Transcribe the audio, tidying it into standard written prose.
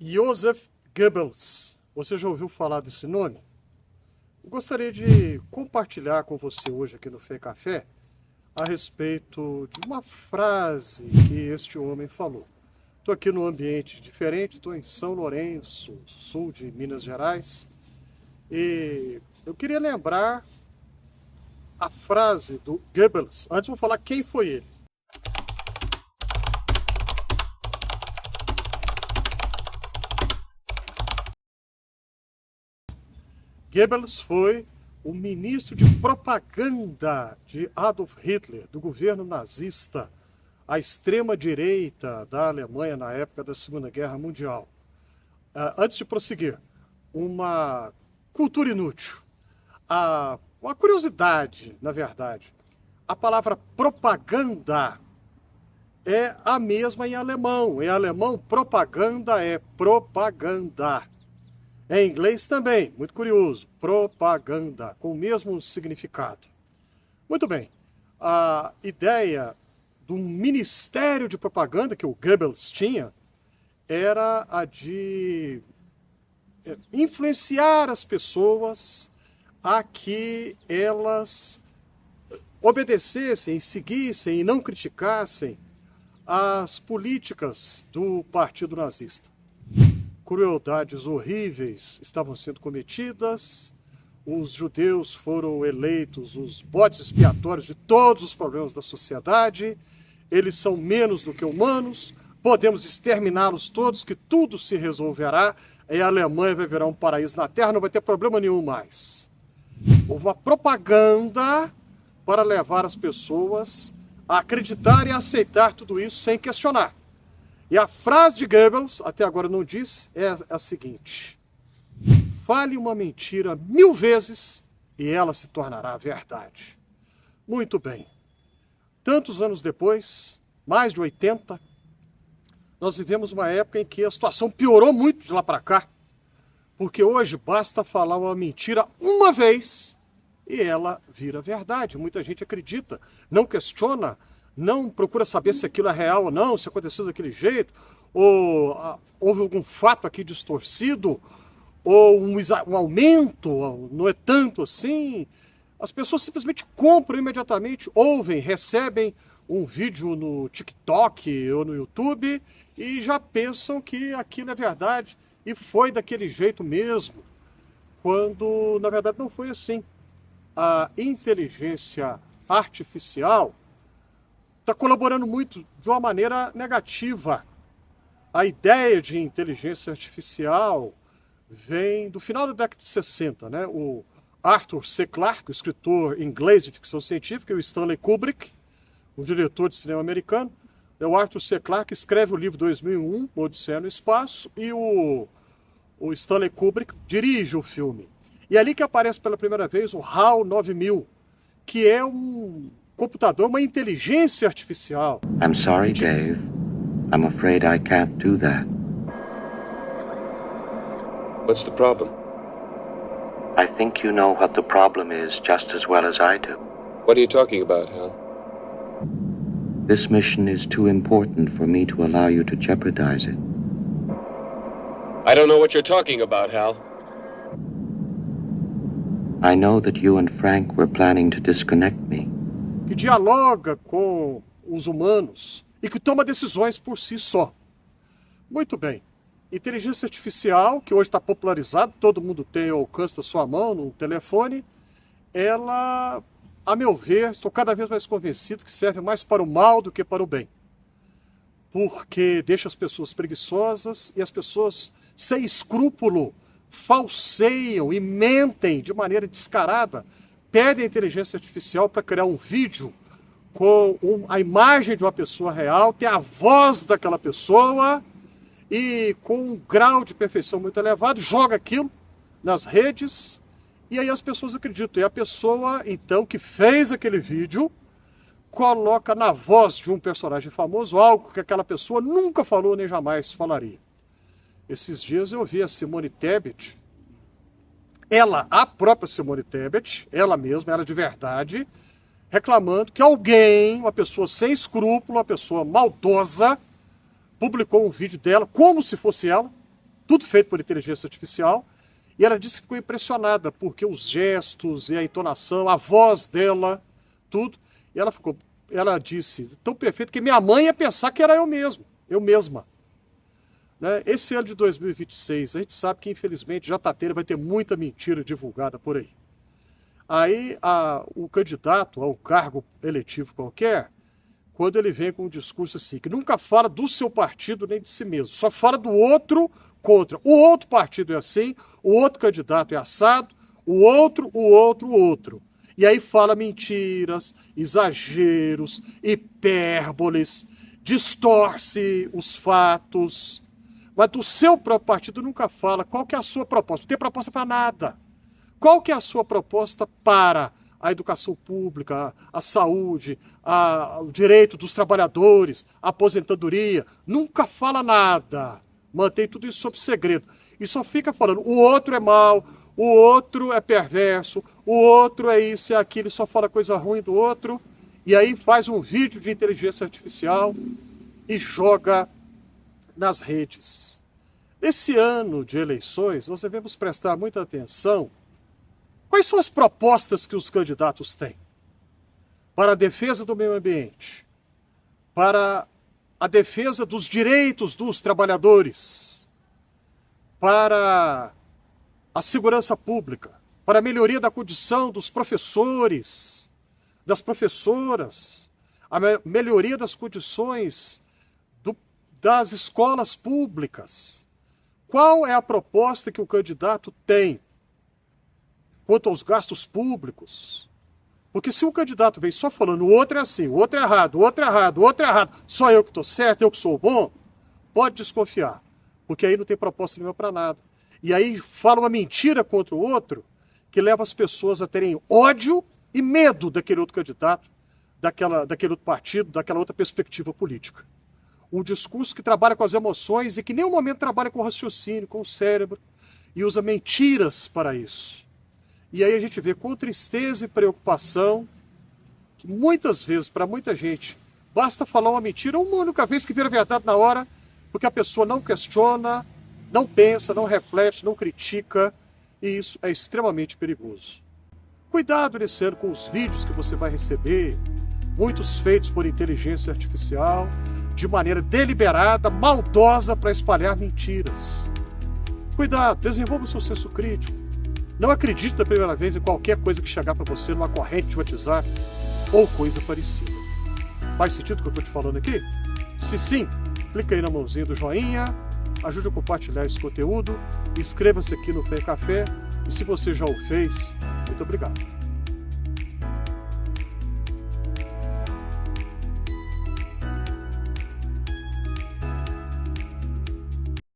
Joseph Goebbels. Você já ouviu falar desse nome? Eu gostaria de compartilhar com você hoje aqui no Fé e Café a respeito de uma frase que este homem falou. Estou aqui num ambiente diferente, estou em São Lourenço, sul de Minas Gerais, e eu queria lembrar a frase do Goebbels. Antes vou falar quem foi ele. Goebbels foi o ministro de propaganda de Adolf Hitler, do governo nazista, a extrema-direita da Alemanha na época da Segunda Guerra Mundial. Antes de prosseguir, uma cultura inútil, uma curiosidade, na verdade. A palavra propaganda é a mesma em alemão. Em alemão, propaganda é propaganda. Em inglês também, muito curioso, propaganda, com o mesmo significado. Muito bem, a ideia do ministério de propaganda que o Goebbels tinha era a de influenciar as pessoas a que elas obedecessem, seguissem e não criticassem as políticas do Partido Nazista. Crueldades horríveis estavam sendo cometidas, os judeus foram eleitos os bodes expiatórios de todos os problemas da sociedade, eles são menos do que humanos, podemos exterminá-los todos, que tudo se resolverá, e a Alemanha vai virar um paraíso na Terra, não vai ter problema nenhum mais. Houve uma propaganda para levar as pessoas a acreditar e a aceitar tudo isso sem questionar. E a frase de Goebbels, até agora não disse, é a seguinte: fale uma mentira 1000 vezes e ela se tornará verdade. Muito bem. Tantos anos depois, mais de 80, nós vivemos uma época em que a situação piorou muito de lá para cá, porque hoje basta falar uma mentira uma vez e ela vira verdade. Muita gente acredita, não questiona, não procura saber se aquilo é real ou não, se aconteceu daquele jeito, ou houve algum fato aqui distorcido, ou um aumento, não é tanto assim. As pessoas simplesmente compram imediatamente, ouvem, recebem um vídeo no TikTok ou no YouTube e já pensam que aquilo é verdade e foi daquele jeito mesmo, quando na verdade não foi assim. A inteligência artificial está colaborando muito de uma maneira negativa. A ideia de inteligência artificial vem do final da década de 60, né? O Arthur C. Clarke, o escritor inglês de ficção científica, e o Stanley Kubrick, o diretor de cinema americano. O Arthur C. Clarke escreve o livro 2001, Odisseia no Espaço, e o Stanley Kubrick dirige o filme. E é ali que aparece pela primeira vez o HAL 9000, que é um computador, uma inteligência artificial. I'm sorry, Dave. I'm afraid I can't do that. What's the problem? I think you know what the problem is just as well as I do. What are you talking about, Hal? This mission is too important for me to allow you to jeopardize it. I don't know what you're talking about, Hal. I know that you and Frank were planning to disconnect me. Que dialoga com os humanos e que toma decisões por si só. Muito bem. Inteligência artificial, que hoje está popularizada, todo mundo tem ao alcance da sua mão, no telefone, ela, a meu ver, estou cada vez mais convencido que serve mais para o mal do que para o bem. Porque deixa as pessoas preguiçosas e as pessoas sem escrúpulo falseiam e mentem de maneira descarada, pedem a inteligência artificial para criar um vídeo com a imagem de uma pessoa real, tem a voz daquela pessoa e com um grau de perfeição muito elevado, joga aquilo nas redes e aí as pessoas acreditam. E a pessoa, então, que fez aquele vídeo, coloca na voz de um personagem famoso algo que aquela pessoa nunca falou nem jamais falaria. Esses dias eu vi a Simone Tebet, ela, a própria Simone Tebet, ela mesma, ela de verdade, reclamando que alguém, uma pessoa sem escrúpulo, uma pessoa maldosa, publicou um vídeo dela, como se fosse ela, tudo feito por inteligência artificial, e ela disse que ficou impressionada, porque os gestos e a entonação, a voz dela, tudo, e ela disse, tão perfeito que minha mãe ia pensar que era eu mesma. Né? Esse ano de 2026, a gente sabe que infelizmente Jatateira vai ter muita mentira divulgada por aí. Aí o candidato a um cargo eletivo qualquer, quando ele vem com um discurso assim, que nunca fala do seu partido nem de si mesmo, só fala do outro contra. O outro partido é assim, o outro candidato é assado, o outro. E aí fala mentiras, exageros, hipérboles, distorce os fatos. Mas do seu próprio partido nunca fala qual que é a sua proposta. Não tem proposta para nada. Qual que é a sua proposta para a educação pública, a saúde, o direito dos trabalhadores, a aposentadoria? Nunca fala nada. Mantém tudo isso sob segredo. E só fica falando, o outro é mau, o outro é perverso, o outro é isso e aquilo, só fala coisa ruim do outro. E aí faz um vídeo de inteligência artificial e joga nas redes. Esse ano de eleições, nós devemos prestar muita atenção. Quais são as propostas que os candidatos têm? Para a defesa do meio ambiente, para a defesa dos direitos dos trabalhadores, para a segurança pública, para a melhoria da condição dos professores, das professoras, a melhoria das condições das escolas públicas. Qual é a proposta que o candidato tem quanto aos gastos públicos? Porque se o candidato vem só falando o outro é assim, o outro é errado, o outro é errado, o outro é errado, só eu que estou certo, eu que sou bom, pode desconfiar, porque aí não tem proposta nenhuma para nada. E aí fala uma mentira contra o outro que leva as pessoas a terem ódio e medo daquele outro candidato, daquele outro partido, daquela outra perspectiva política. Um discurso que trabalha com as emoções e que em nenhum momento trabalha com o raciocínio, com o cérebro, e usa mentiras para isso. E aí a gente vê com tristeza e preocupação que muitas vezes, para muita gente, basta falar uma mentira uma única vez que vira verdade na hora, porque a pessoa não questiona, não pensa, não reflete, não critica, e isso é extremamente perigoso. Cuidado nesse ano com os vídeos que você vai receber, muitos feitos por inteligência artificial, de maneira deliberada, maldosa, para espalhar mentiras. Cuidado, desenvolva o seu senso crítico. Não acredite da primeira vez em qualquer coisa que chegar para você numa corrente de WhatsApp ou coisa parecida. Faz sentido o que eu estou te falando aqui? Se sim, clica aí na mãozinha do joinha, ajude a compartilhar esse conteúdo, inscreva-se aqui no Fé e Café, e se você já o fez, muito obrigado.